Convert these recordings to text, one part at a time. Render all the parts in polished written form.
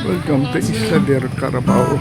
Welcome to Isla del Carabao.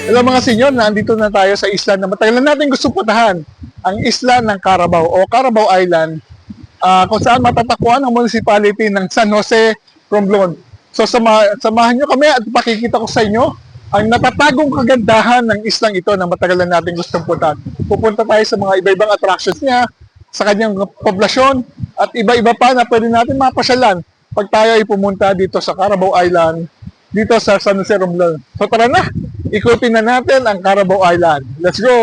Hello mga senyor, nandito na tayo sa isla na matagal na natin gusto puntahan, ang isla ng Carabao o Carabao Island, kung saan matatagpuan ang municipality ng San Jose, Romblon. So samahan nyo kami at pakikita ko sa inyo ang natatagong kagandahan ng islang ito na matagal na natin gustong puntahan. Pupunta tayo sa mga iba-ibang attractions niya, sa kanyang poblasyon at iba-iba pa na pwede natin mapasyalan pag tayo ay pumunta dito sa Carabao Island, dito sa San Jose, Romblon. So tara na! Ikutin na natin ang Carabao Island. Let's go!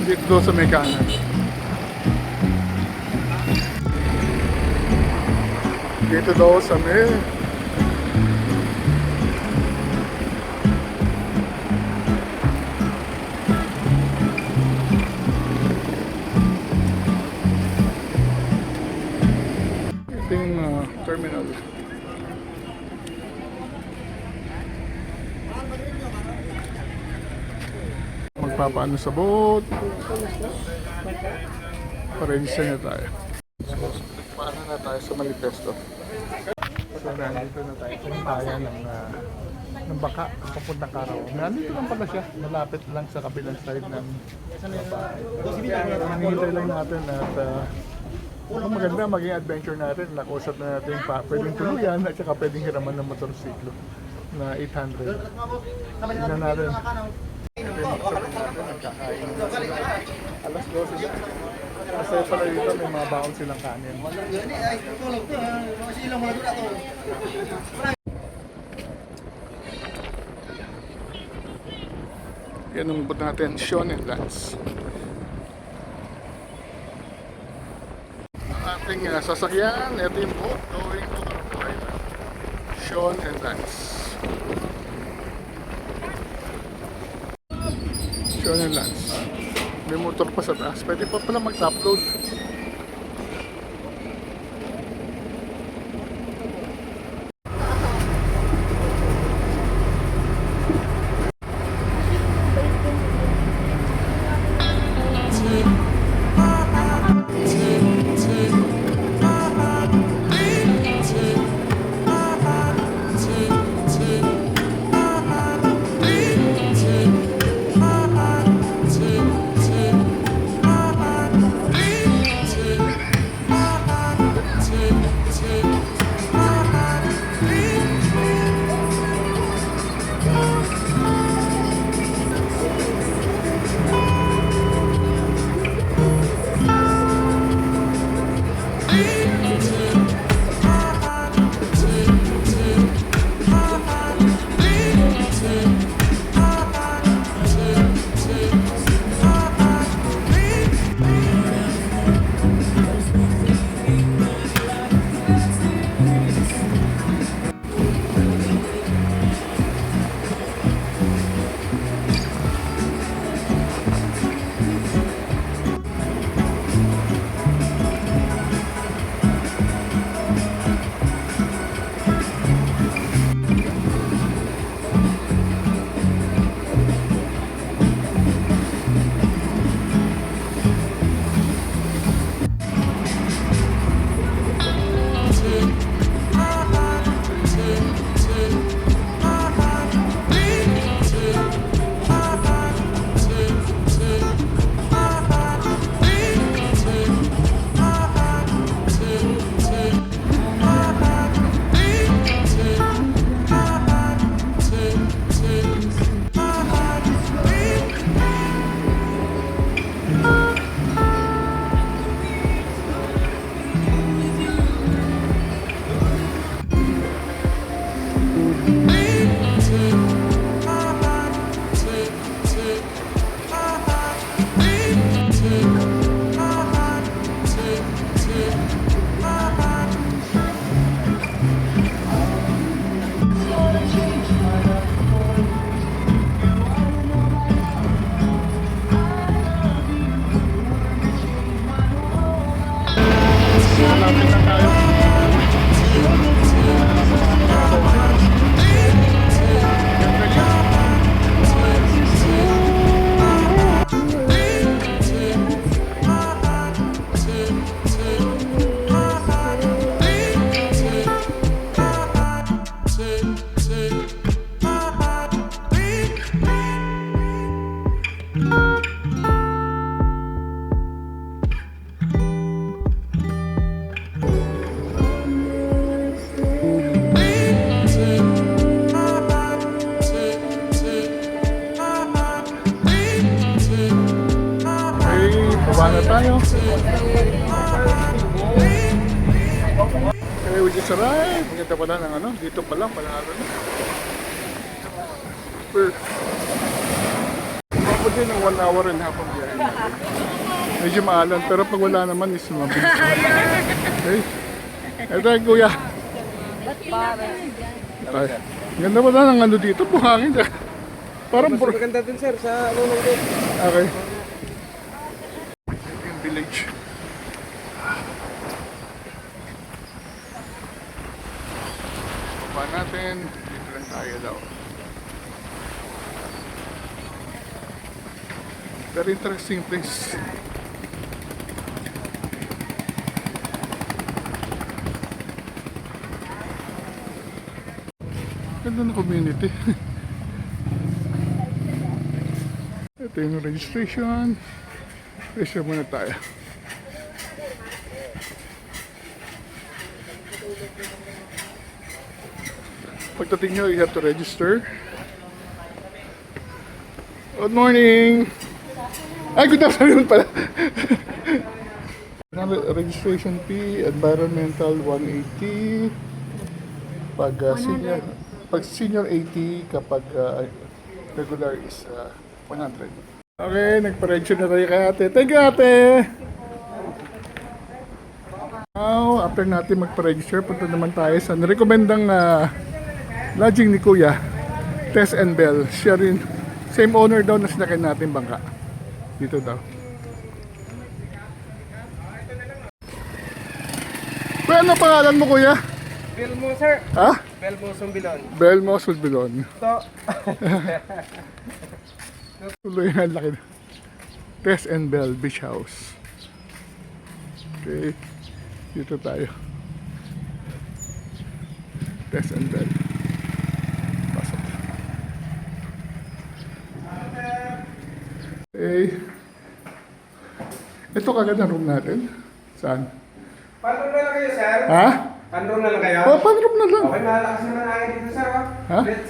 Dito sa may kanan. Dito daw sa may ito yung terminal. magpapaano sa boat. Paregister na tayo. Paano na tayo sa manifesto? So, nandito na tayo sa hintayan ng baka papuntang Karawang. Nandito lang pala siya. Malapit lang sa kabilang side ng bahay. Hinihintay lang natin at kung maganda maging adventure natin, nakausap na natin pa pwedeng tuluyan at saka pwedeng hiraman ng motorsiklo na 800. Tignan natin. Ito yung magsabing natin, nagkakain. Alas 12 na. Kasi pala dito may mga baon silang kanin. Yan ang boat natin, Sean and Lance. Ang ating sasakyan, ito yung boat going to Carabao Island. Sean and Lance. Sean and Lance. May motor pa sa taas. Pwede pa pala mag-top load. Malapit na tayo. Ganda niya. Baba na tayo. Okay, we just arrived. Maganda pala ng ano, dito pa lang pala na. Ako din ng 1 hour and a half ang biyahe. Medyo maalan, pero pag wala naman is mabilis. Okay. Ito ay kuya. Ay, ganda pala ng ano dito, buhangin. Parang Mas maganda din sir sa ano lang din. okay. Village. Baba natin, dito lang tayo daw. Very interesting place. Ganda ng community. Ito yung registration. Register muna tayo. Pagdating nyo, you have to register. Good morning! Ay, good afternoon pala. Registration fee, environmental 180. Pag senior 80, kapag regular is 100. Okay, nagpa-register na tayo kay ate. Thank you, ate! Now, after natin magpa-register, punta naman tayo sa narekomendang lodging ni Kuya, Tess and Bell. Siya rin, same owner daw na sinakay natin bangka. Dito daw. Kuya, ano pangalan mo, Kuya? Belmo, sir. Ha? Belmo Sumbilon. Belmo Sulbilon. Ito. Tuloy na laki. Tess and Bell Beach House. Okay. Dito tayo. Tess and Bell. Pasok. Okay. Ito kagad na room natin. Saan? Panroom na lang kayo, sir. Ha? Panroom na lang kayo. Oh, pan-room na lang. Okay, malakas naman ang dito, sir. Ha? Let's.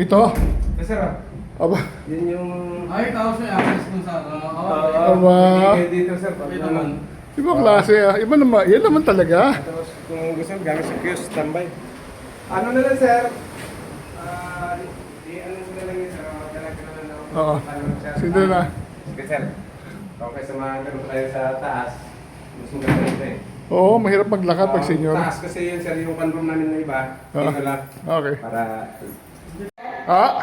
Ito. Yes, sir. Aba. Yun yung... Ay, tao siya, akas kung saan. Aba. Hindi dito, sir. Pag naman. Ibang klase ah. Iba naman. Yan naman talaga. Tapos kung gusto mo, gamit sa queue, standby. Ano na lang, sir? Ano na lang yun, sir? Talaga na lang. Oo. Sige na. Sige, sir. Okay, sa mga ganun tayo sa taas. Gusto mo ganito eh. Oo, mahirap maglakad pag senior. Taas kasi yun, sir, yung panroom namin na iba. Dito lang. Okay. Para... Ah?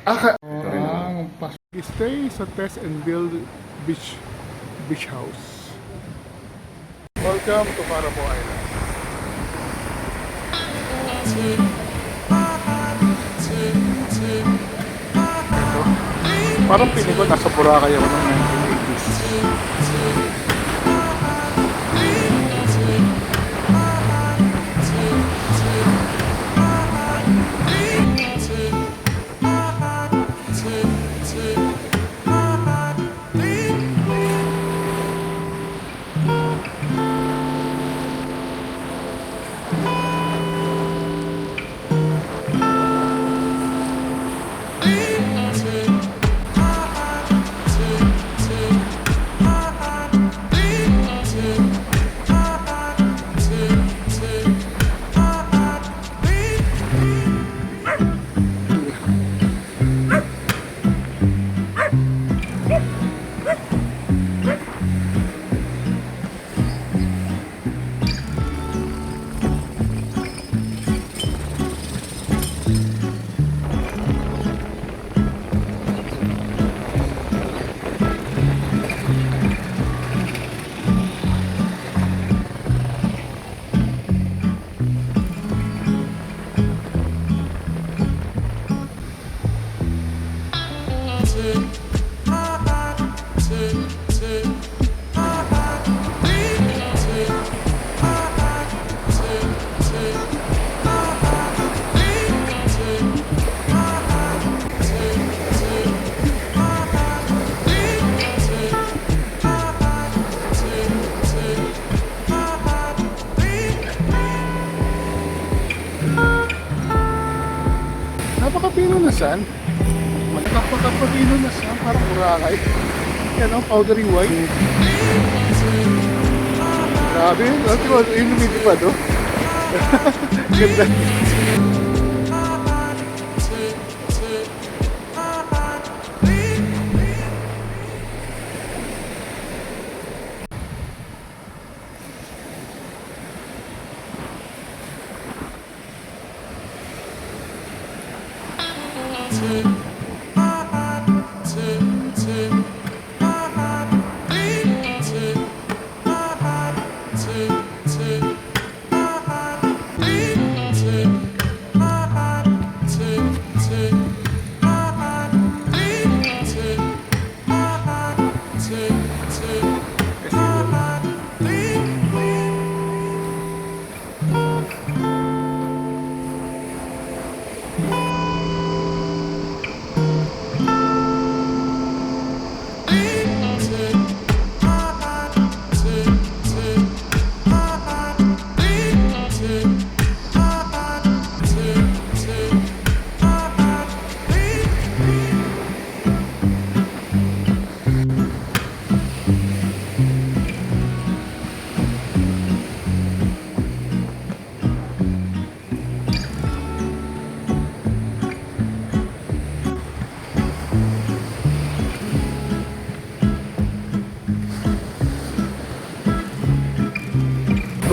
Ang stay sa Tess and Bill Beach House. Welcome to Carabao Island. Ito. Parang piling ko nasa Boracay ako ng 1980s. Napaka-pino na san? Napaka-pino na san? Parang Boracay. Yan ang powdery white. Grabe, yung lumilipad, oh. Ganda.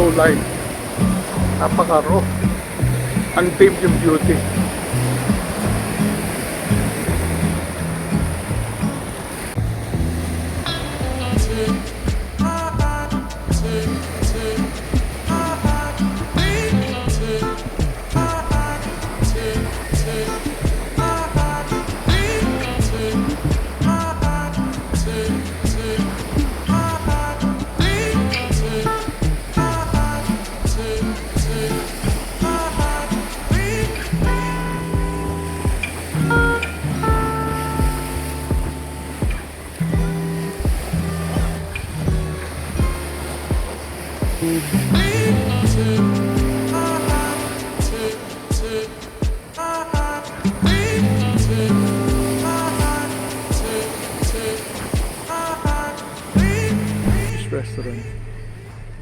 so light. Napaka-raw. Untamed yung beauty. This restaurant,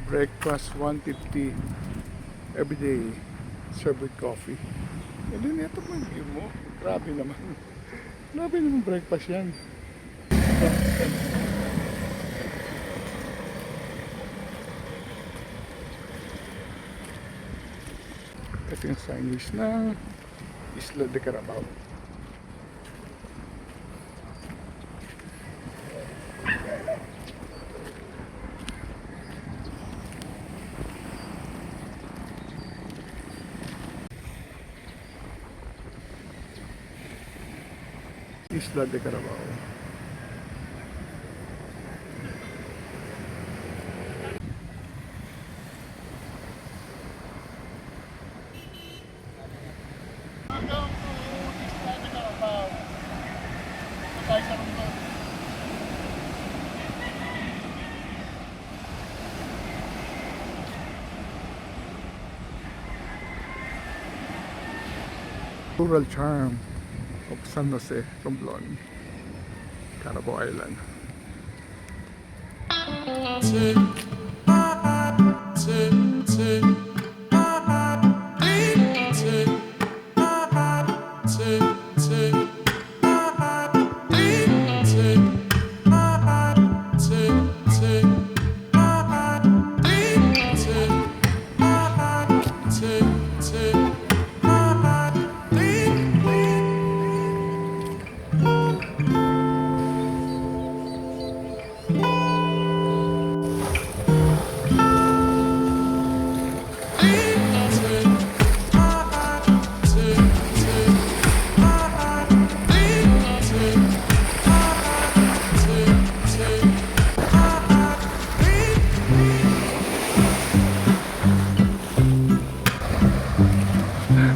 breakfast 150 every day, served with coffee. E din ito mo yung mo. Grabe naman. Grabe naman breakfast yan. Ito yung signage ng Isla de Carabao. Isla de Carabao. Rural charm of San Jose, Romblon, Carabao Island.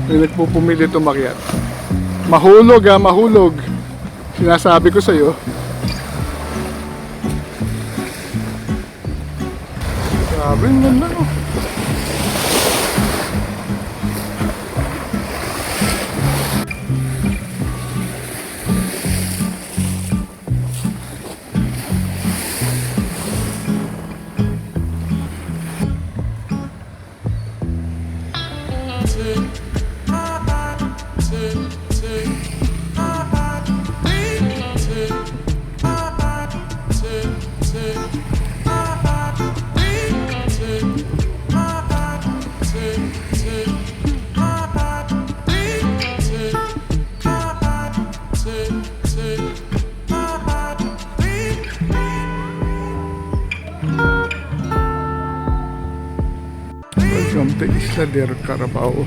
May nagpupumili tumakyat. Mahulog ha, mahulog. Sinasabi ko sa'yo. Grabe naman oh. Welcome to Isla de Carabao.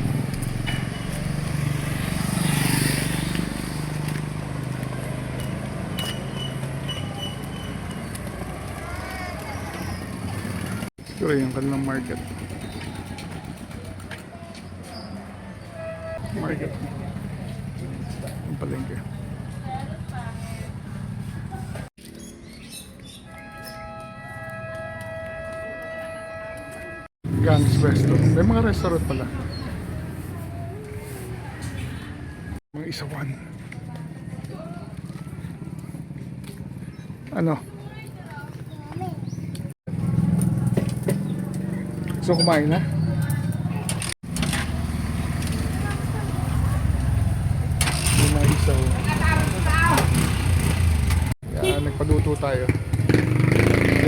Siguro yung kanilang market. Market. Ang palengke. Gang's Restaurant. May mga restaurant pala. Mga isawan. Ano? So kumain na? May mga isaw. Yan, nagpaluto tayo.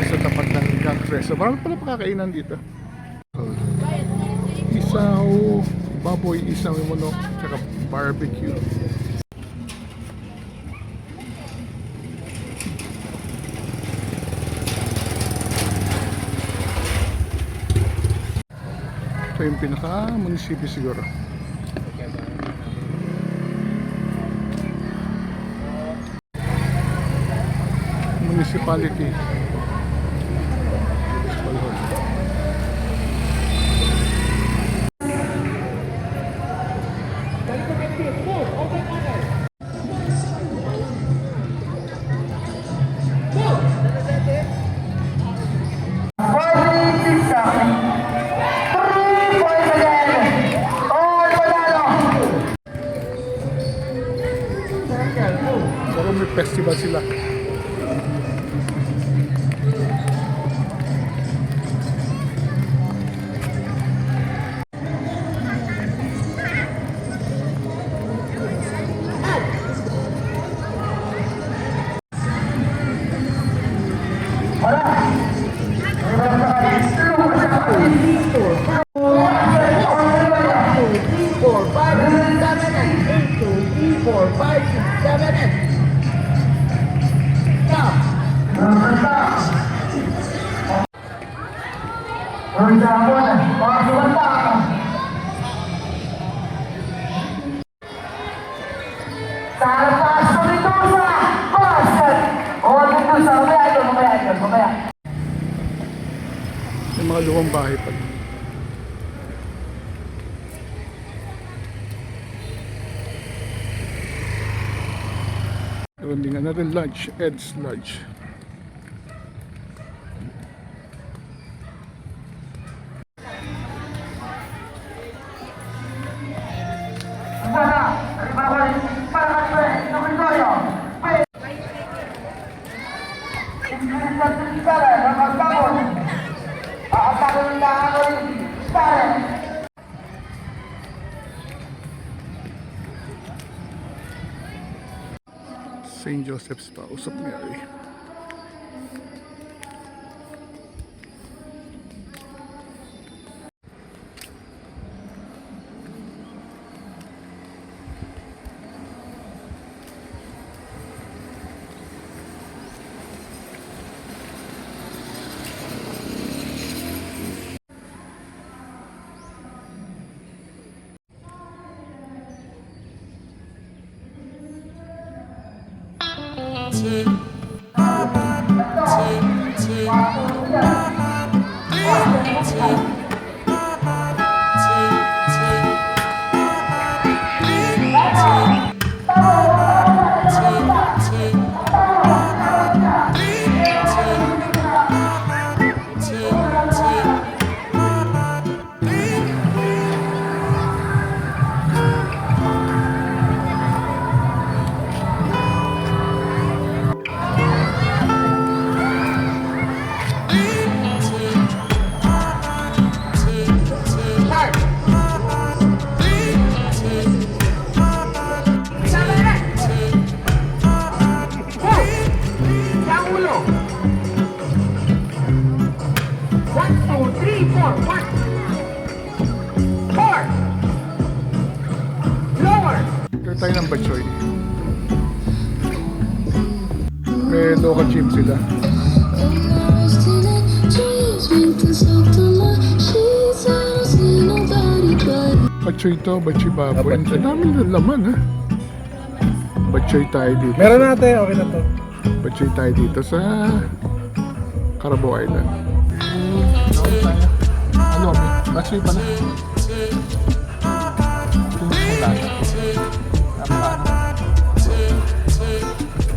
Sa tapat ng Gang's Restaurant. Marami pala pakakainan dito. isaw, baboy, isaw, manok, tsaka barbecue. Ito yung pinaka-munisipyo siguro. Municipality. Municipal hall. Pero may festival sila. Yung mga lumang bahay pa. Meron din another lunch, Ed's Lunch. St. Joseph's pa, Usap Mary. Ito tayo ng Batchoy. May local gym sila. Batchoy to, Batchoy baboy. Ang dami ng laman ha. Batchoy tayo dito. Meron natin, okay na to. Batchoy tayo dito sa Carabao Island. Ano, Batchoy pa na.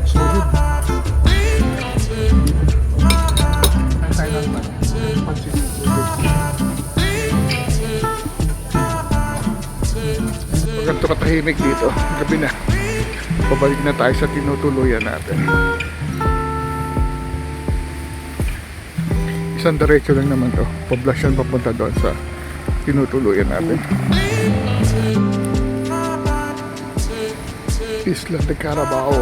Solid. Ay, tayo lang ba? Pansin. Ganito katahimik dito. Gabi na. Pabalik na tayo sa tinutuluyan natin. Isang diretso lang naman to. Poblasyon papunta doon sa tinutuluyan natin. Isla de Carabao.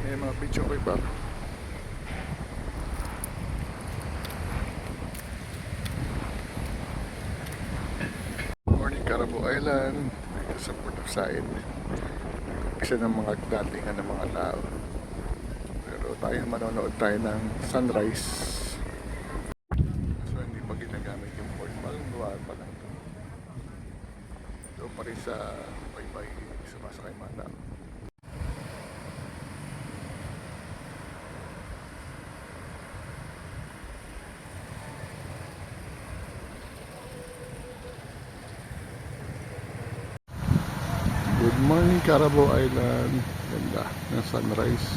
May mga picture ko iba. Carabo Island, sa Port of Said. Isa ng mga datingan ng mga tao. Pero tayo manonood tayo ng sunrise. So hindi pa ginagamit yung port. Bagong gawa pa lang ito. Ito pa rin sa baybay sumasakay mga tao. Good morning, Carabo Island. Ganda ng sunrise.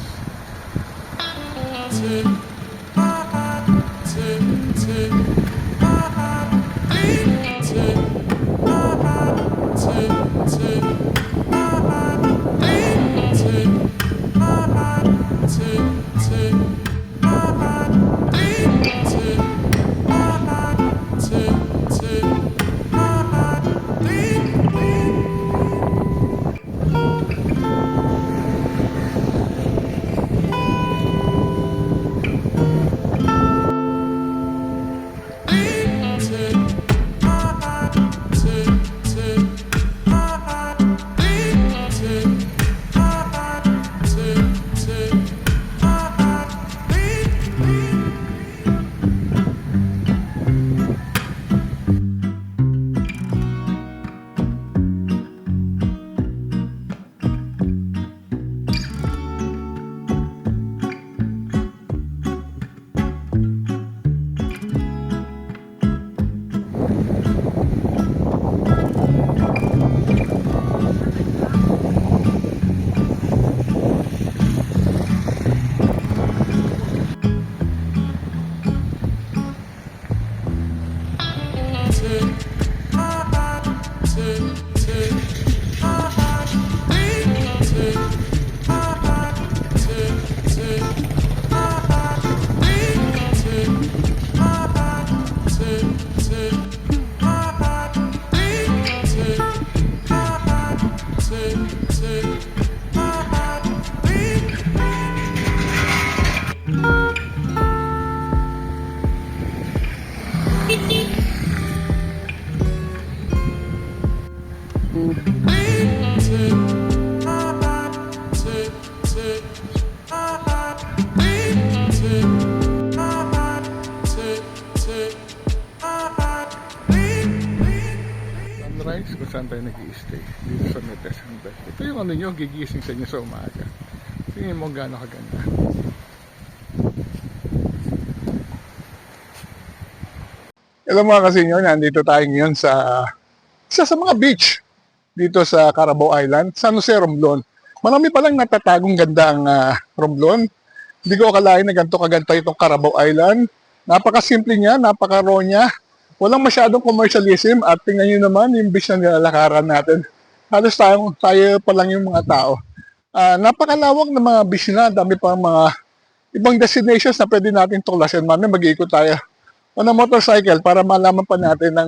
Sunrise kung saan tayo nag-i-stay dito sa Metes Bay. Ito yung ano nyo, gigising sa inyo sa umaga. Tingin mo gaano kaganda. Alam mga kasinyo, nandito tayo ngayon sa isa sa mga beach dito sa Carabo Island, San Jose, Romblon. Marami palang natatagong ganda ang Romblon. Hindi ko akalain na ganito kaganda itong Carabo Island. Napakasimple niya, napaka-raw niya. Walang masyadong commercialism at tingnan nyo naman yung beach na nilalakaran natin. Halos tayo pa lang yung mga tao. Napakalawak ng mga beach na, dami pang mga ibang destinations na pwede natin tuklasin. Mami, mag-iikot tayo on a motorcycle para malaman pa natin ang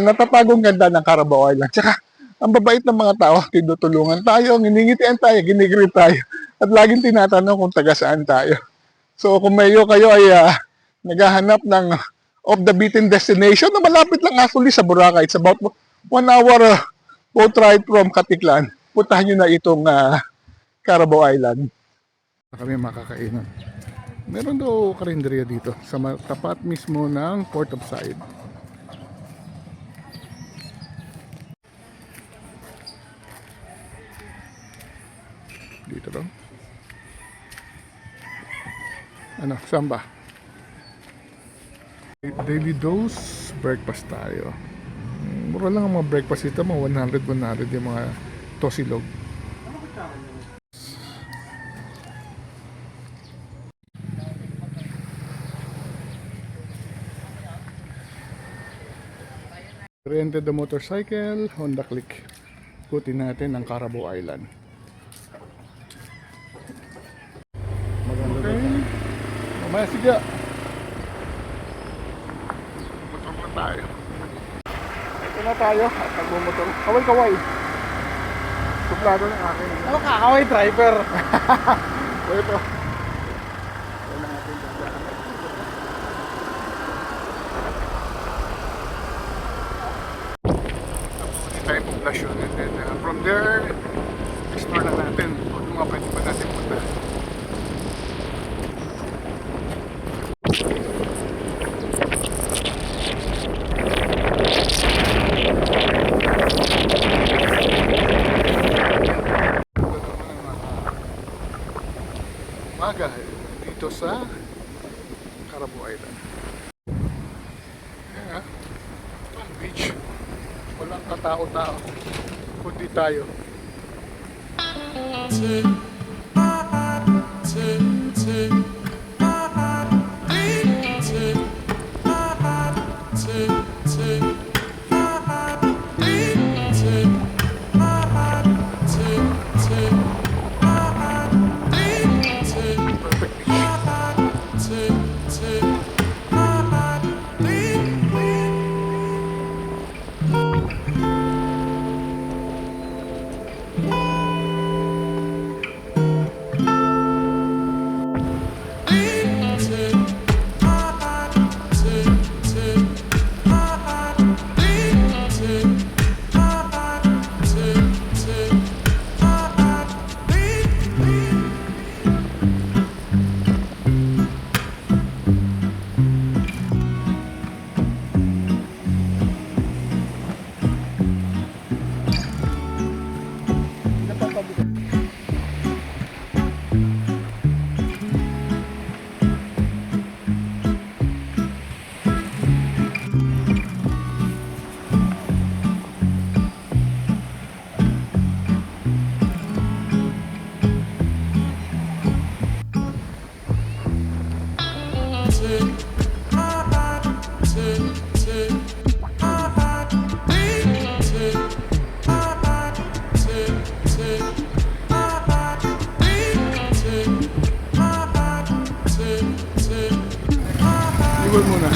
natatagong ganda ng Carabo Island. Tsaka, ang babait ng mga tao, tinutulungan tayo, nginingitian tayo, ginigreet tayo, at laging tinatanong kung taga saan tayo. So, kung kayo ay naghahanap ng off-the-beaten destination na malapit lang actually sa Boracay, it's about 1 hour boat ride from Katiklan, puntahan nyo na itong Carabo Island. Kami makakainan. Meron daw karinderya dito sa tapat mismo ng Port of Said. Dito daw. Ano, saan ba? Daily dose breakfast tayo. Mura lang ang mga breakfast dito, mga 100 yung mga tosilog. Rented the motorcycle, Honda Click. Ikutin natin ang Carabo Island. Maganda okay. Mamaya sige. Motor na tayo. Ito na tayo at nagmumotor. Kaway-kaway. Suplado ng akin. Ano kakaway driver? So ito. tayong poblasyon. And then from there, explore na natin kung mga pwede pa natin punta. Umaga dito sa Carabao Island. Ayan nga, itong beach. Walang katao-tao, kundi tayo. Perfect beach. Iwan muna.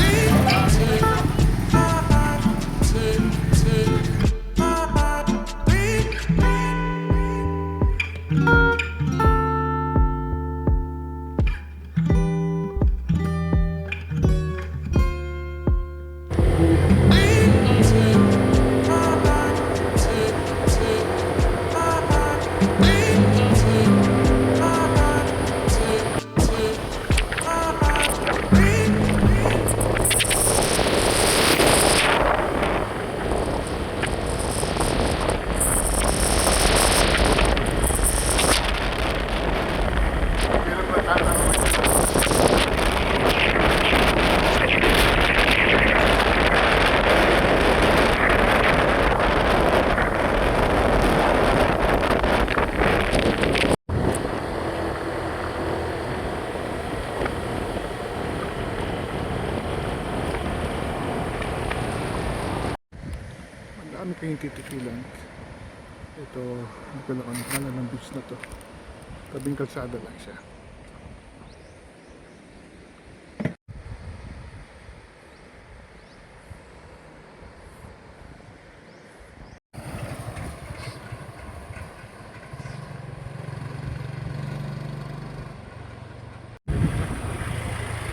Marami kayong titikilan. Ito, hindi ko lang ano ng beach na to. Tabing kalsada lang siya.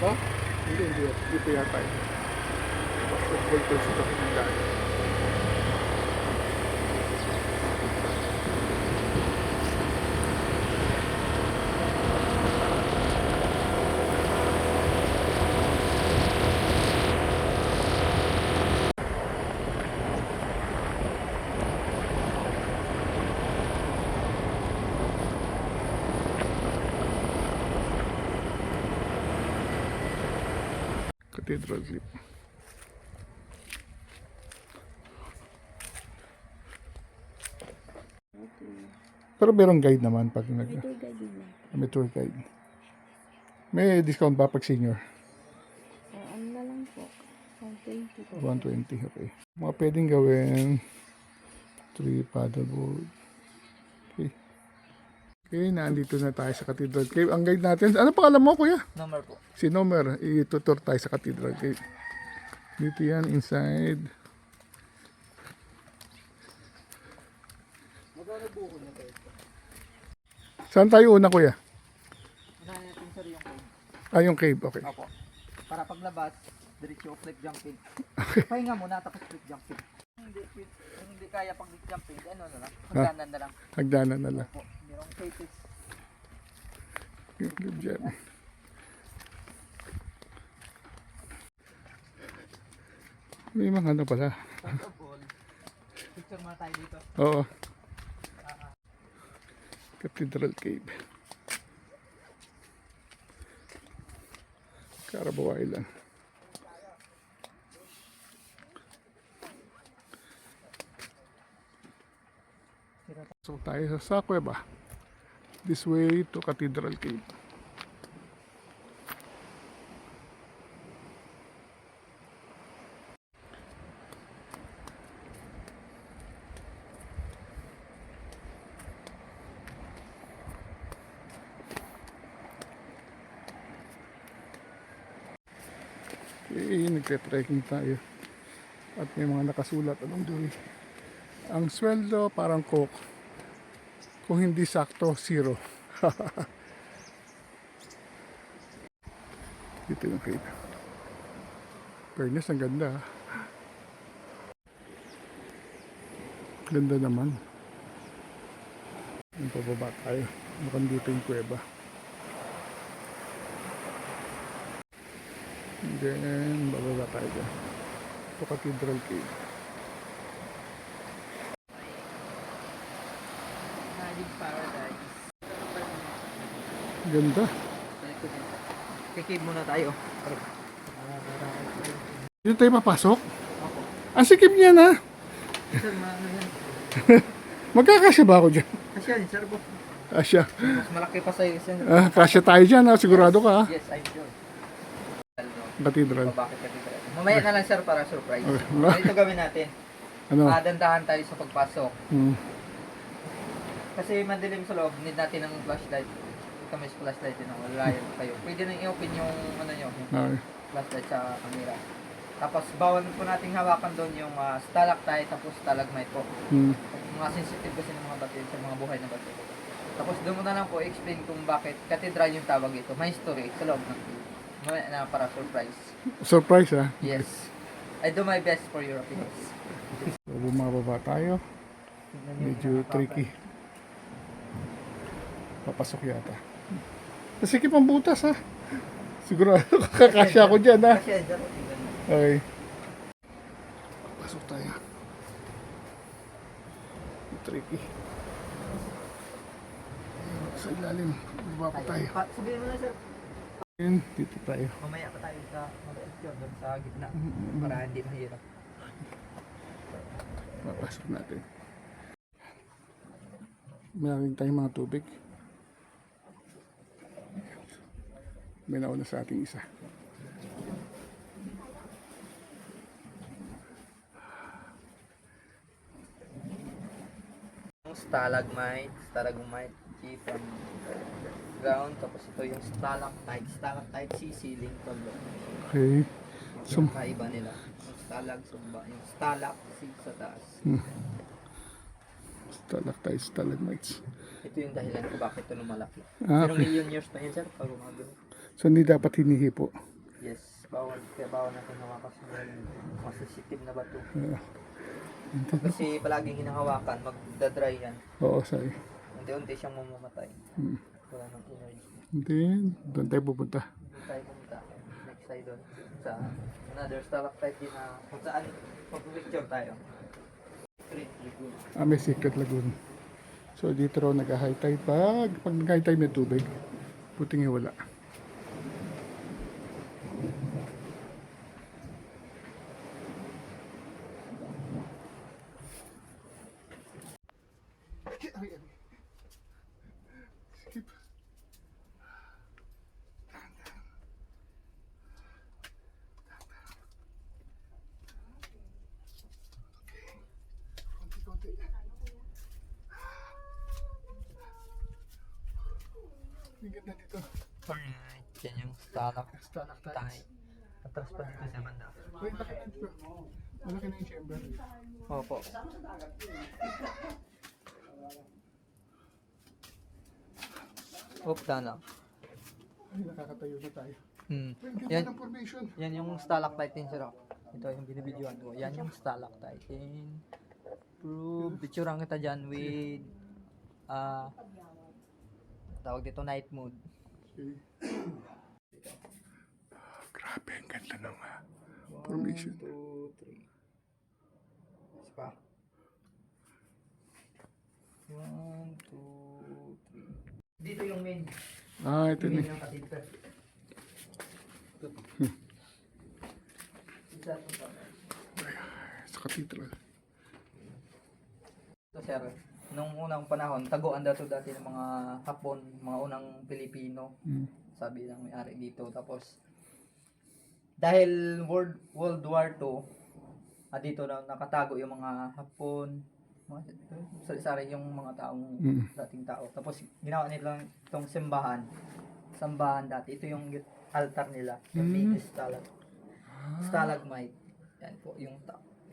Ha? Hindi. Dito yata ito. Basketball coach ito kung dahil. Cathedral Cliff. Pero merong guide naman pag may tour guide. May discount ba pag senior? Ano na lang po? 120 po. 120, okay. Mga pwedeng gawin 3 paddleboard. Okay. Okay, nandito na tayo sa Cathedral Cave. Ang guide natin, ano pangalan mo kuya? Number po. Si Nomer, itutur tayo sa Cathedral Cave. Dito yan, inside. Saan tayo una kuya? Unahin natin sir yung code. Ah, yung cave, okay. Opo. Para paglabas, diretso flip jumping. Pahinga muna tapos flip jumping. Hindi kaya pag jumping, ano na lang, hagdanan na lang. Hagdanan na lang. Po, merong cases. Good job. May mga ano pala. First of all, picture muna tayo dito. Oo. Cathedral Cave. Carabao Island. So tayo sa kuweba. This way to Cathedral Cave. Okay, nagte-trekking tayo. At may mga nakasulat along the way. Ang sweldo parang coke. Kung hindi sakto, zero. Dito yung cave. Fairness, ang ganda. Ganda naman. Yung pababa tayo. Mukhang dito yung kuweba. And then, bababa tayo dyan. Ito Cathedral Cave. Magic Paradise. Ganda. Kikib muna tayo. Dito tayo papasok? Ang sikip niya na. Sir, ano yan? Magkakasya ba ako dyan? Kasi yan, sir po. Asya. Mas malaki pa sa'yo, sir. Kasya tayo dyan, sigurado ka. Yes, I'm sure. Cathedral. Bakit Cathedral? Mamaya na lang, sir, para surprise. Okay. Ganito gawin natin. Ano? Dandahan tayo sa pagpasok. Hmm. Kasi madilim sa loob, need natin ng flashlight. Ito may flashlight din ako, lalayan kayo. Pwede nang i-open yung ano nyo, yung Okay. flashlight sa camera. Tapos bawal po nating hawakan doon yung stalactite tapos stalagmite po. Hmm. Mga sensitive kasi ng mga bato sa mga buhay na bato. Tapos doon mo na lang po explain kung bakit cathedral yung tawag ito. May story sa loob ng mamaya na para surprise. Surprise ha. Yes. I do my best for your happiness. So, bumababa tayo. Medyo tricky. Papasok yata. Nasikip ang butas ha. Sigurado kakasya ako dyan ha. Kasi sir, Okay. Pasok tayo. Tricky. Sa ilalim. Baba pa tayo. sabihin mo na sir. Ayun, dito tayo. Mamaya pa tayo sa doon sa gitna para hindi mahirap. Papasok natin. Meron tayong mga tubig. May nauna sa ating isa. Stalagmite, G from ground, tapos ito yung stalactite C ceiling to low. Okay. Yung kaiba nila. Yung yung stalac C sa taas. Stalactites, stalagmites. Ito yung dahilan kung bakit ito lumalaki. Ah, Pero okay. million years pa yun sir, pag gumagano. So, hindi dapat hinihipo. Yes, kaya bawal natin hawakan sa mga sensitive na bato. Kasi palaging hinahawakan, magdadry yan. Oo, sorry. Unti-unti siyang mamamatay. Wala ng energy. Hindi, doon tayo pupunta. Doon tayo pumunta. Next tayo doon. Sa another stalactite din na kung saan mag-picture tayo. Secret Lagoon. May secret lagoon. So, dito raw nag-high tide. Pag nag-high tide may tubig, puting wala. Skip. Konti-konti. Ang ganda dito. Alright, yan yung stalactite. Stalactites. Atras pa dito sa banda. Wait, malaki na yung chamber. Opo. Oop, down lang. Ay, nakakatayo na tayo. Ang ganda Yan, ng formation. yan yung stalactite din sir. Ito yung binibidyoan ko. Yan yung stalactite. Prove. Picturean kita dyan with tawag dito night mode. Grabe, ang ganda ng formation. 1, 2, 3. Isa pa. 1, 2, 3. Dito yung main. Ito Yung na. main ng cathedral. Isa to pa. Sa cathedral. So sir, nung unang panahon, taguan daw dati ng mga Hapon, mga unang Pilipino. Sabi ng may-ari dito. Tapos, dahil World War II, dito na nakatago yung mga Hapon, mga sari-sari yung mga taong dating tao. Tapos, ginawa nila itong sambahan dati. Ito yung altar nila. Yung biggest stalagmite. Yan po, yung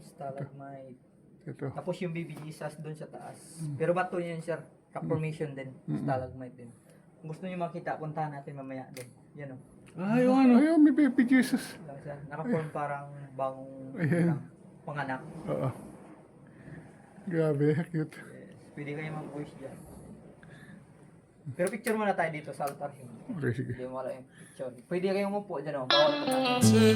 stalagmite. Ito. Tapos yung baby Jesus doon sa taas. Pero bato yun sir, ka-formation din, stalagmite din. Kung gusto niyo makita, puntahan natin mamaya din. Yan o. Yung ano? Ayun, may baby Jesus. Lang siya. Naka-form parang bagong Ayan. panganak. Oo. Grabe, cute. Yes. Pwede kayo mag-voice dyan. Pero picture muna tayo dito sa altar. Okay, sige. Hindi mo wala yung picture. Pwede kayo umupo dyan o. Bawal po natin.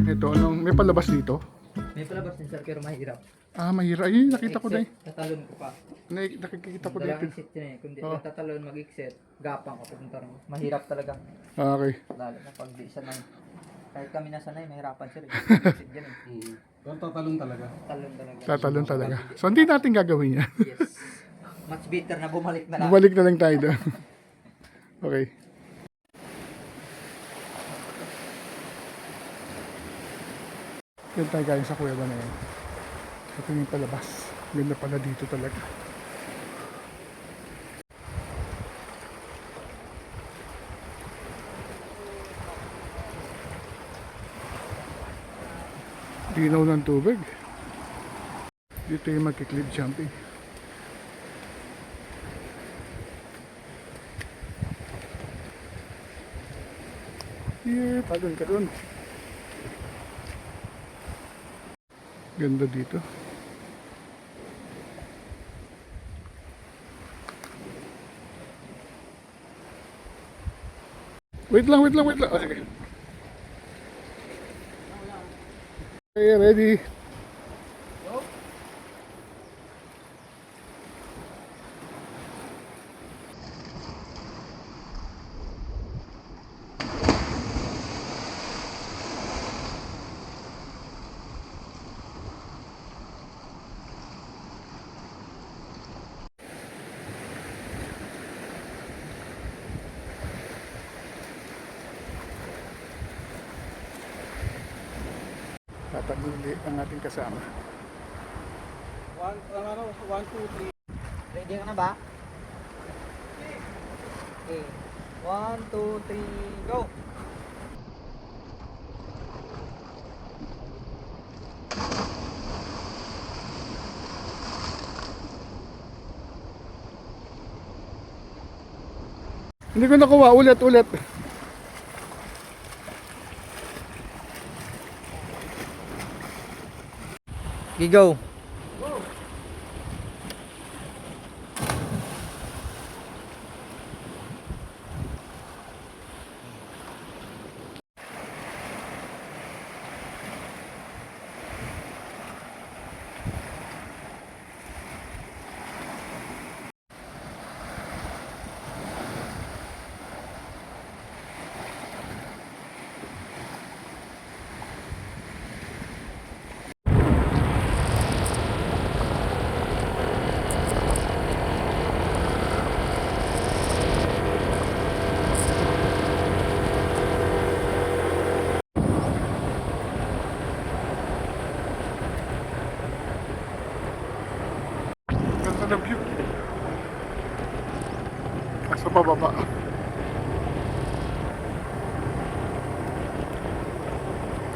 Ito, may palabas dito? May palabas din sir, pero mahirap. Mahirap. Ay, nakita ko na Exit, tatalon ko pa. Nakikita ko dito. Dalawang exit yun eh. Kundi tatalon mag-exit, gapang ka pupunta rin. Mahirap talaga. Okay. Lalo na pag di sanay. Kahit kami nasanay, mahirapan sir eh. Exit yan eh. Tatalon talaga. Talon talaga. Tatalon talaga. So, hindi natin gagawin yan. Yes. Much better na bumalik na lang. Bumalik na lang tayo doon. Okay. Yan tayo galing sa kuweba na yan. Ito yung palabas. Ganda pala dito talaga. Dinaw ng tubig. Dito yung magki-cliff jumping. Yeah, talon ka dun. Ganda dito. Wait lang. Oh, sige. Okay, ready. Tataguli ang ating kasama. 1, 2, 3. Ready ka na ba? Okay. 1, 2, 3, go! Hindi ko nakuha. Ulit. Okay, go!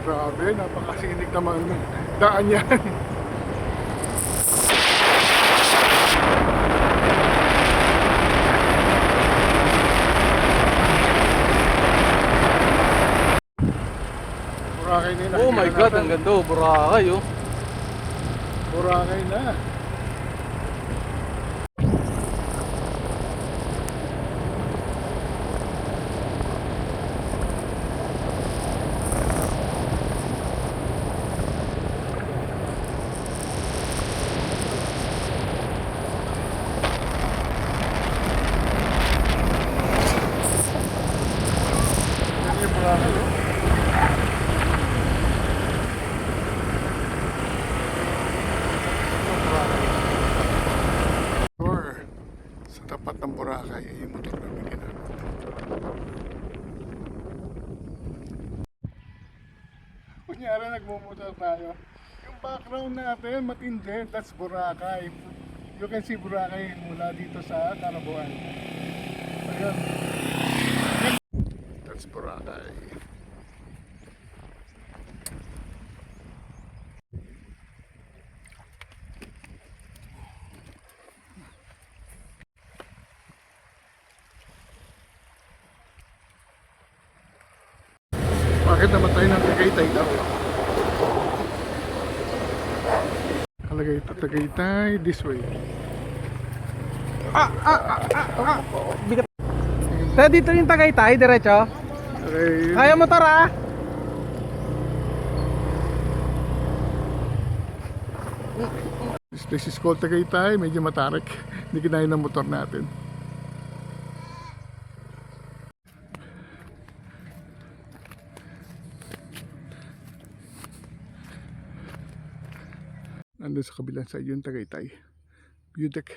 Grabe, napakasinig naman daan yan. Boracay na yun. Oh my God, ang ganda oh, Boracay oh. Boracay na. Yan yung Boracay, oh. Or sa tapat ng Boracay ay yung motor na may ginamit. Kunyari nagmumotor tayo, yung background natin matindi, that's Boracay. You can see Boracay mula dito sa Caraboan. Ayun. That's Boracay. Bakit naman tayo ng Tagaytay daw? Kalagay ito Tagaytay this way. Tayo dito yung Tagaytay, diretso. Okay. Kaya mo tara. This place is called Tagaytay. Medyo matarik. Hindi kinaya ng motor natin. Nandun sa kabilang side yung Tagaytay. View deck.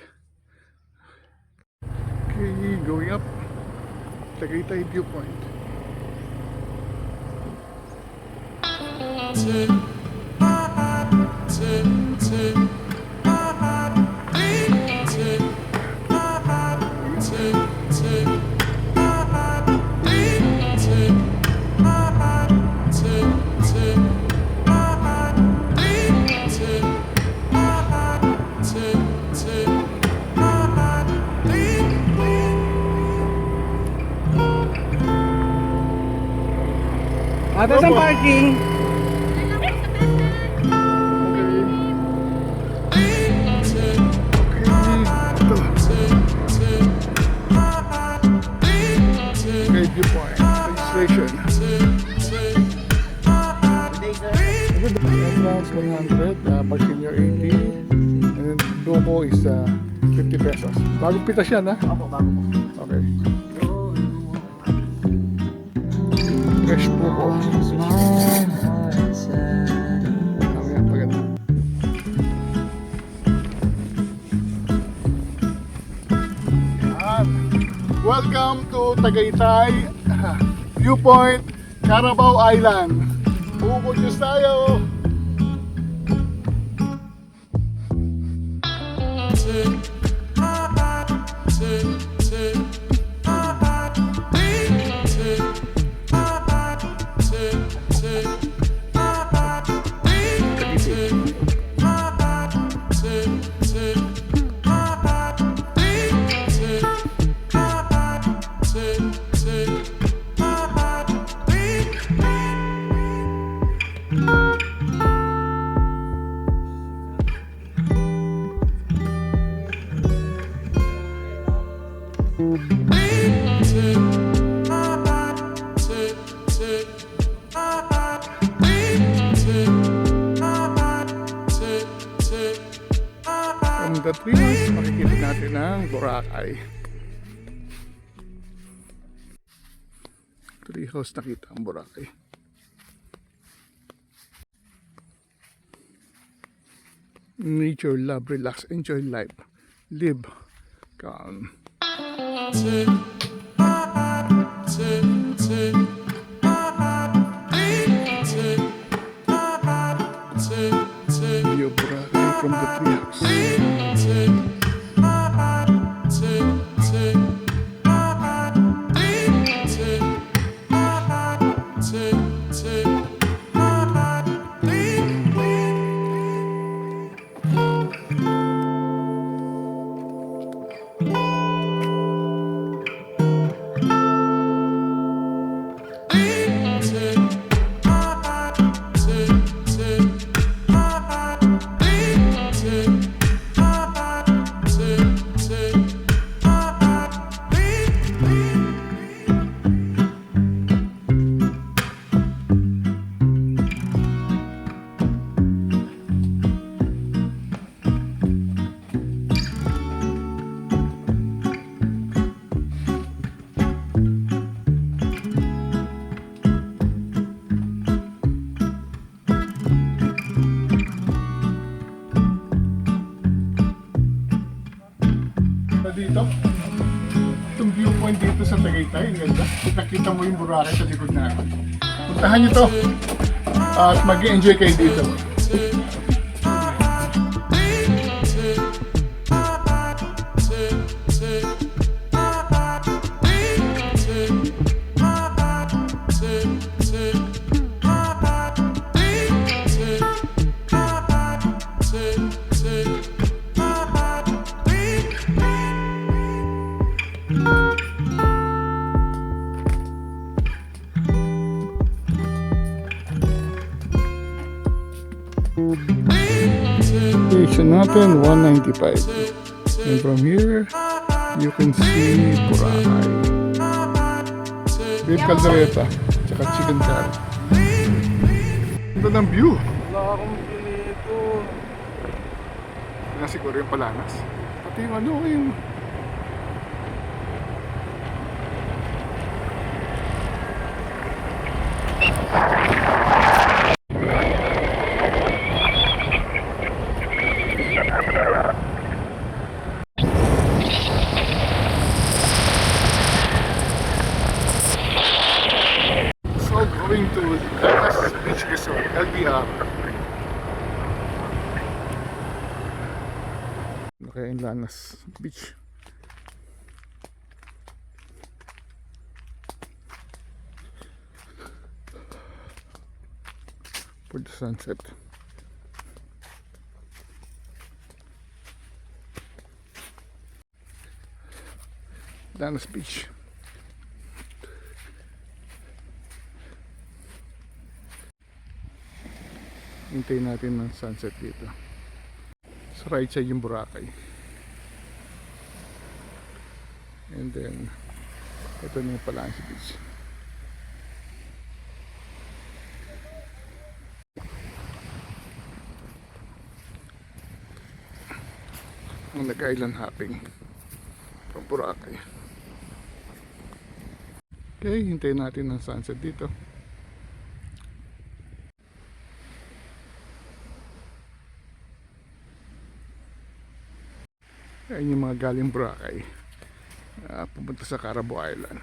Okay, going up. Tagaytay viewpoint. Ate, sa parking. Okay, viewpoint. Registration. Entrance 100, parking your 80, and then Domo is 50 pesos. Bagong pitas yan, ha? Opo, bago po. Okay. Fresh buko. Mamaya pa ganun. Yan. Welcome to Tagaytay Viewpoint, Carabao Island. Bubudjus tayo. From the trees, makikita natin ang Boracay. Tree house, nakita ang Boracay. Nature, love, relax, enjoy life, live calm. View of Boracay from the treehouse. nakita mo yung Boracay sa likod natin. Puntahan nyo to at mag-enjoy kayo dito. Station natin 195, and from here you can see Boracay, beef caldereta tsaka chicken curry. Ganda ng view. Wala akong pinito. Yan siguro yung Palanas, pati yung ano yung so going to Lanas Beach Resort, LBR. Okay, in Lanas Beach. For the sunset. Lanas Beach. Hintayin natin ng sunset dito. Sa right side yung Boracay. And then ito na yung Palanas Beach. Ang nag-island hopping from Boracay. Okay, hintayin natin ng sunset dito. Ayan yung mga galing Boracay, pupunta sa Carabao Island.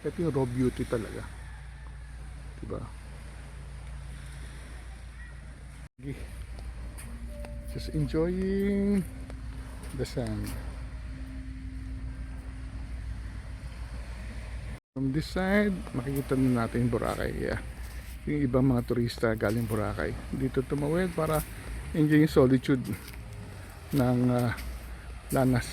Ito yung raw beauty talaga, diba? Just enjoying the sand. From this side, makikita na natin Boracay. Yeah. Yung ibang mga turista galing Boracay dito tumawid para enjoy yung solitude ng Lanas.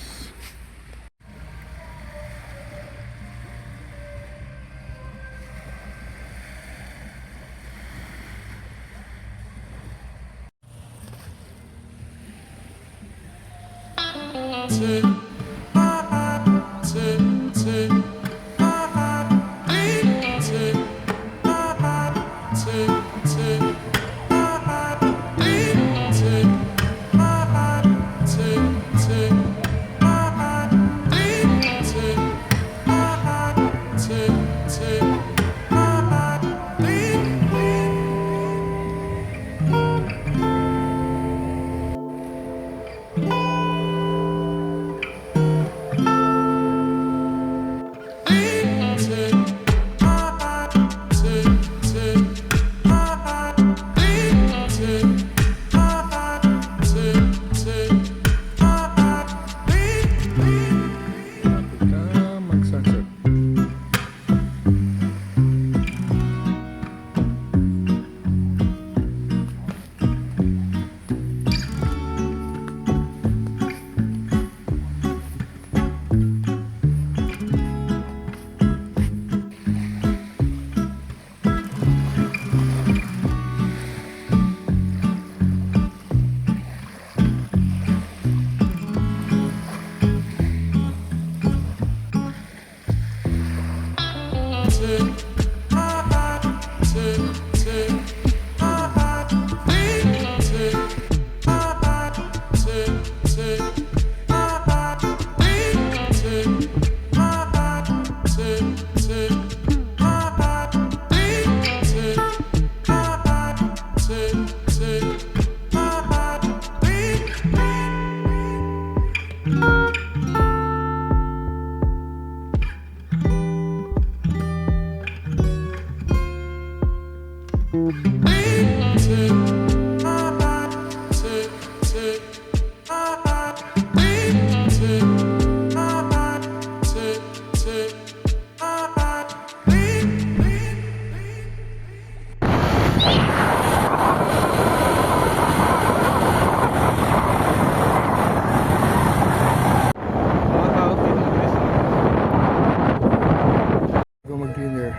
Bago mag-dinner,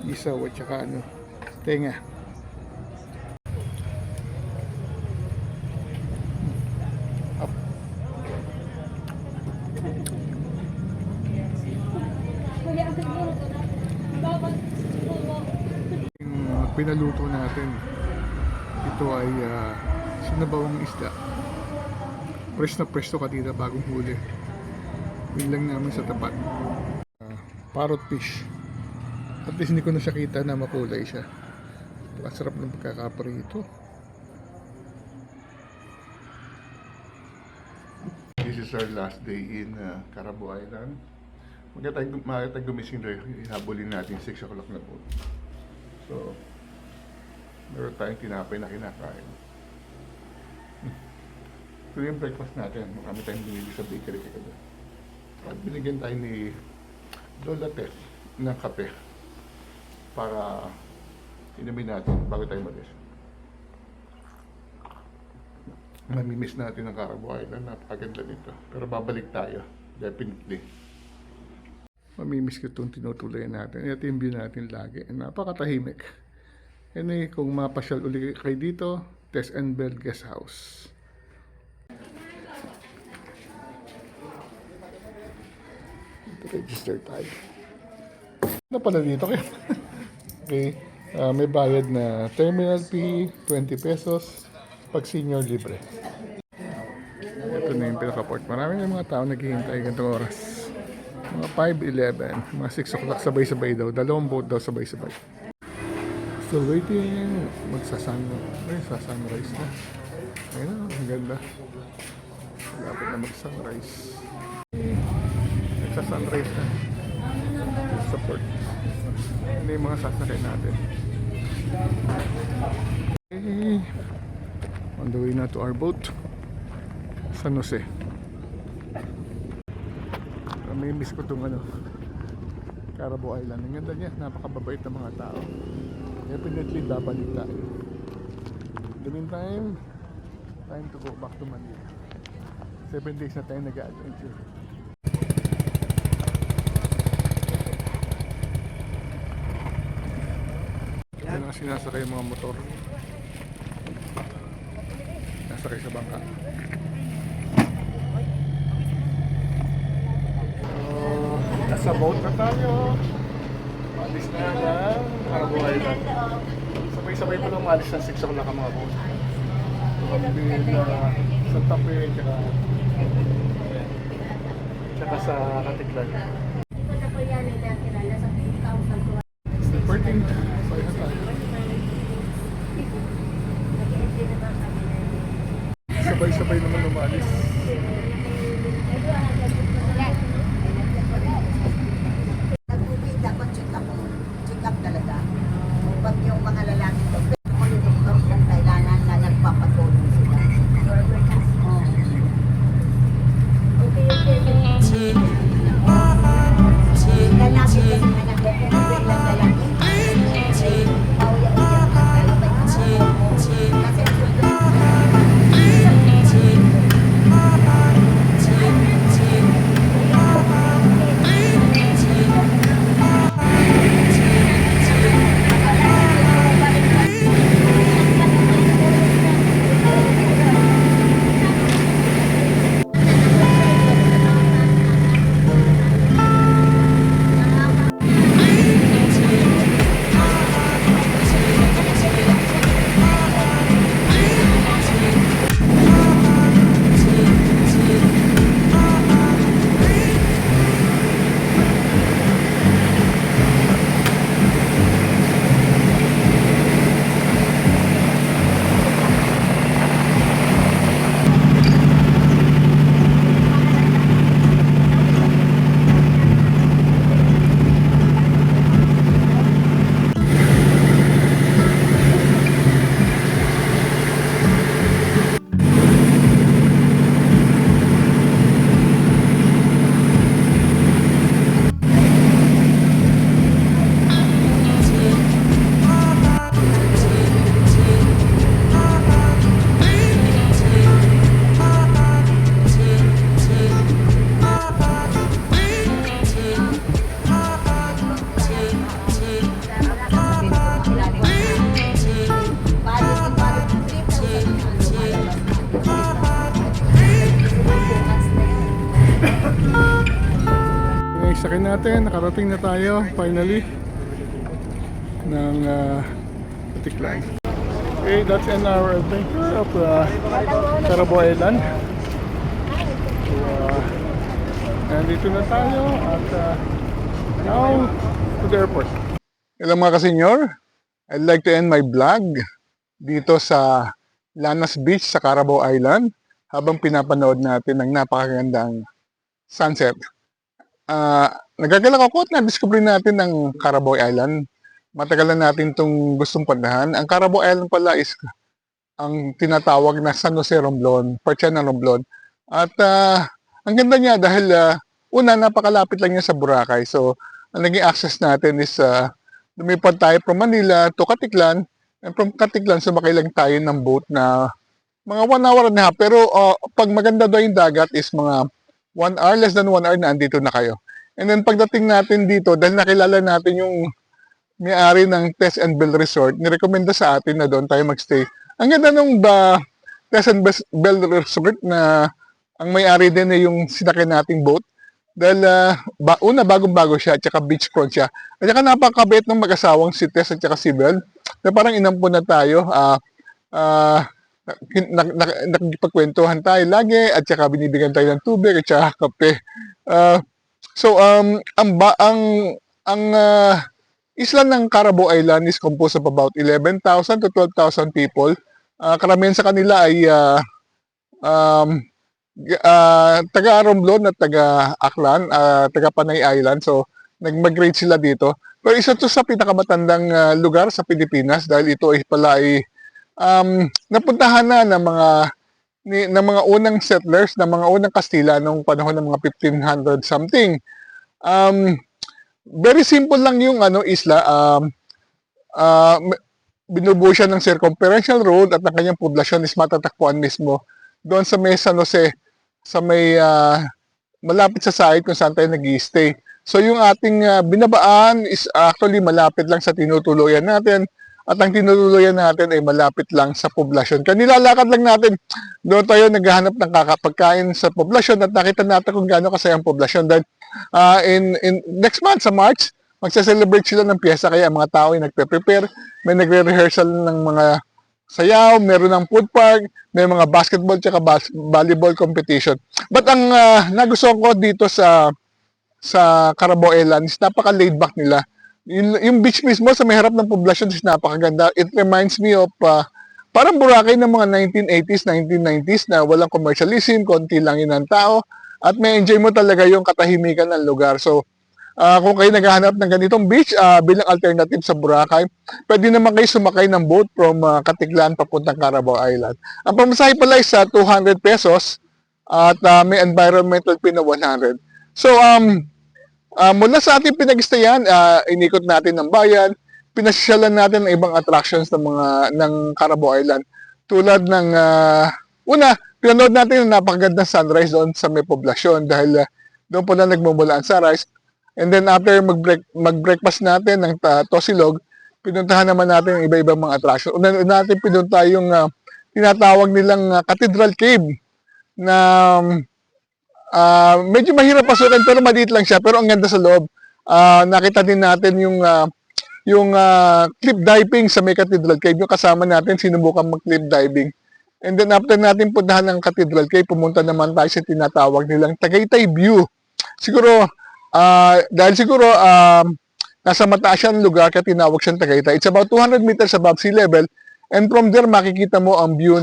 isaw at saka tenga. Up. Yung pinaluto natin, ito ay sinabawang isda. Fresh na fresh to kanina, bagong huli. Yun lang namin sa tapat. Parrot fish. At least hindi ko na siya kita na makulay siya. Ang sarap ng pagkakaprito. This is our last day in Carabao Island. Magkatay gumising na ihabulin natin 6 o'clock na po. So, meron tayong tinapay na kinakain. Ito yung breakfast natin. Marami tayong binili sa bakery kagabi. At binigyan tayo ni Lola Tess ng kape para inumin natin bago tayo malis. Mamimiss natin ang Carabao Island. Napakaganda nito. Pero babalik tayo. Definitely. Mamimiss ko itong tinutulayan natin. Ito yung view natin lagi. Napakatahimik. Anyway, kung mapasyal uli kayo dito, Tess and Bell Guest House. Register tayo. Ano pala dito kayo? Okay. May bayad na terminal fee, 20 pesos. Pag senior, libre. Ito na yung pinaka-port. Marami na mga tao naghihintay ganitong oras. Mga 5:11, mga 6 o'clock sabay-sabay daw. 2 boat daw sabay-sabay. Still waiting. Magsasunrise na. Ayun na, ang ganda. Malapit na mag-sunrise. Nagsasunrise na. Support. Hindi yung mga sasakay natin. Okay. On the way na to our boat. San Jose. May miss ko itong Carabao Island. Ang ganda niya. Napakababait ng mga tao. Definitely babalik tayo. In the meantime, time to go back to Manila. 7 days na tayo nag-adventure. Ito na sinasakay yung mga motor. Nasakay sa bangka. Nasa boat na tayo. Malis na ng Carabao Island. Sabay-sabay pa lang malis ng 6 o'clock ang mga boat. Kami sa Tape, tsaka sa Katiklan. Supporting. Sorry na tayo. Sabay-sabay naman umalis. Dapat check up talaga. Pag yung mga lalaki to, pero yung doktor kung kailangan na nagpapatulong sila. Lalaki kasi na nagpapatulong lang lalaki. Kasi Yung sakay natin, nakarating na tayo finally ng Patiklan. Okay, that's in our adventure of Carabao Island. So, nandito na tayo at now to the airport. Hello mga kasenyor, I'd like to end my vlog dito sa Lanas Beach sa Carabao Island habang pinapanood natin ang napakagandang sunset. Nagagalak ako at na-discover natin ang Carabao Island. Matagal na natin itong gustong puntahan. Ang Carabao Island pala is ang tinatawag na San Jose Romblon, part siya ng Romblon. At ang ganda niya dahil una, napakalapit lang niya sa Boracay. So, ang naging access natin is lumipad tayo from Manila to Katiklan. And from Katiklan, sumakay lang tayo ng boat na mga 1 hour and a half. Pero pag maganda daw yung dagat is mga 1 hour, less than 1 hour na andito na kayo. And then pagdating natin dito, dahil nakilala natin yung may-ari ng Tess and Bell Resort, nirekomenda sa atin na doon tayo magstay. Ang ganda nung Tess and Bell Resort na ang may-ari din ay yung sinakay nating boat. Dahil una, bagong-bago siya at saka beachfront siya. At saka napakabait ng mag-asawang si Tess at saka si Bell. Na parang inampun na tayo. Nakikipagkwentuhan tayo lagi at saka binibigyan tayo ng tubig at saka kape. So, ang isla ng Carabao Island is composed of about 11,000 to 12,000 people. Karamihan sa kanila ay taga Romblon at taga Aklan, taga Panay Island. So, nag-migrate sila dito. Pero isa to sa pinakamatandang lugar sa Pilipinas dahil ito ay pala ay napuntahan na ng mga unang settlers, ng mga unang Kastila noong panahon ng mga 1500 something. Very simple lang yung isla. Binubuo siya ng circumferential road at ang kanyang poblasyon is matatagpuan mismo doon sa may San Jose, sa may malapit sa site kung saan tayo nag-i-stay. So yung ating binabaan is actually malapit lang sa tinutuluyan natin at ang tinutuluyan natin ay malapit lang sa poblasyon. Kanilalakad lang natin, doon tayo naghahanap ng kakapagkain sa poblasyon at nakita natin kung gaano kasaya ang poblasyon. Dahil in next month sa March, magsa-celebrate sila ng piyesta kaya ang mga tao ay nagpe-prepare, may nagre-rehearsal ng mga sayaw, meron ng food park, may mga basketball at volleyball competition. But ang nagustuhan ko dito sa Carabao Island is napaka-laid back nila. Yung beach mismo sa may harap ng poblasyon is napakaganda. It reminds me of parang Boracay ng mga 1980s, 1990s na walang commercialism, konti lang yun ang tao at may enjoy mo talaga yung katahimikan ng lugar. So, kung kayo naghahanap ng ganitong beach bilang alternative sa Boracay, pwede naman kayo sumakay ng boat from Katiklan papuntang Carabao Island. Ang pamasahe pala is 200 pesos at may environmental fee na 100. So, mula sa ating pinag-stayan, inikot natin ng bayan, pinasyalan natin ang ibang attractions ng Carabao Island. Tulad ng, pinanood natin ang napakagandang sunrise doon sa may poblasyon dahil doon po na nagmumula ang sunrise. And then after mag-breakfast natin ng Tosilog, pinuntahan naman natin ang iba-ibang mga attraction. Una natin pinunta yung tinatawag nilang Cathedral Cave na medyo mahirap pasukan pero maliit lang siya pero ang ganda sa loob. Nakita din natin yung cliff diving sa may Cathedral Cave. Yung kasama natin sinubukan mag-cliff diving. And then after natin puntahan ng Cathedral Cave, pumunta naman tayo sa tinatawag nilang Tagaytay View. Siguro dahil siguro nasa mataas siyang lugar kaya tinawag siyang Tagaytay. It's about 200 meters above sea level and from there makikita mo ang view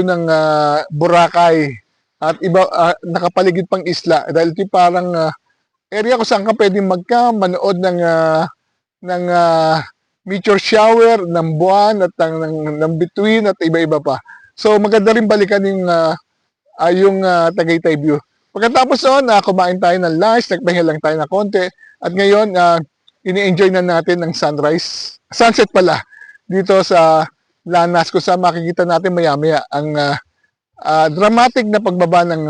ng Boracay at iba nakapaligid pang isla dahil ito parang area kung saan ka pwedeng manood ng meteor shower, ng buwan at ng bituin at iba-iba pa. So maganda rin balikan yung Tagaytay View. Pagkatapos noon, kumain tayo ng lunch, nagpahinga lang tayo ng konti at ngayon ini-enjoy na natin ng sunset pala dito sa Lanas kung saan makikita natin maya-maya ang dramatic na pagbaba ng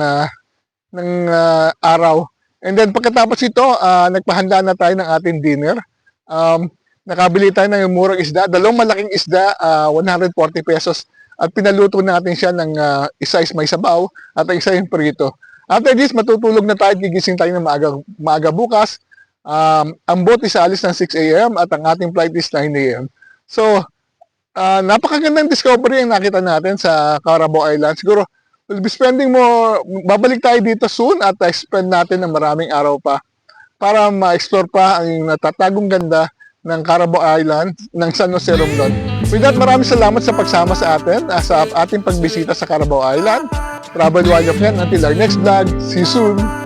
araw. And then pagkatapos ito, nagpahanda na tayo ng ating dinner. Nakabili tayo ng murang isda, dalawang malaking isda, 140 pesos. At pinaluto natin siya ng isa is may sabaw at isa yung prito. After this, matutulog na tayo, gigising tayo ng maaga bukas. Ang boat is aalis ng 6 a.m. at ang ating flight is 9 a.m. So, napakagandang discovery ang nakita natin sa Carabao Island. Siguro, we'll be spending more, babalik tayo dito soon at spend natin ng maraming araw pa para ma-explore pa ang natatagong ganda ng Carabao Island ng San Jose, Romblon. With that, maraming salamat sa pagsama sa atin sa ating pagbisita sa Carabao Island. Travel while you can. Until our next vlog. See you soon!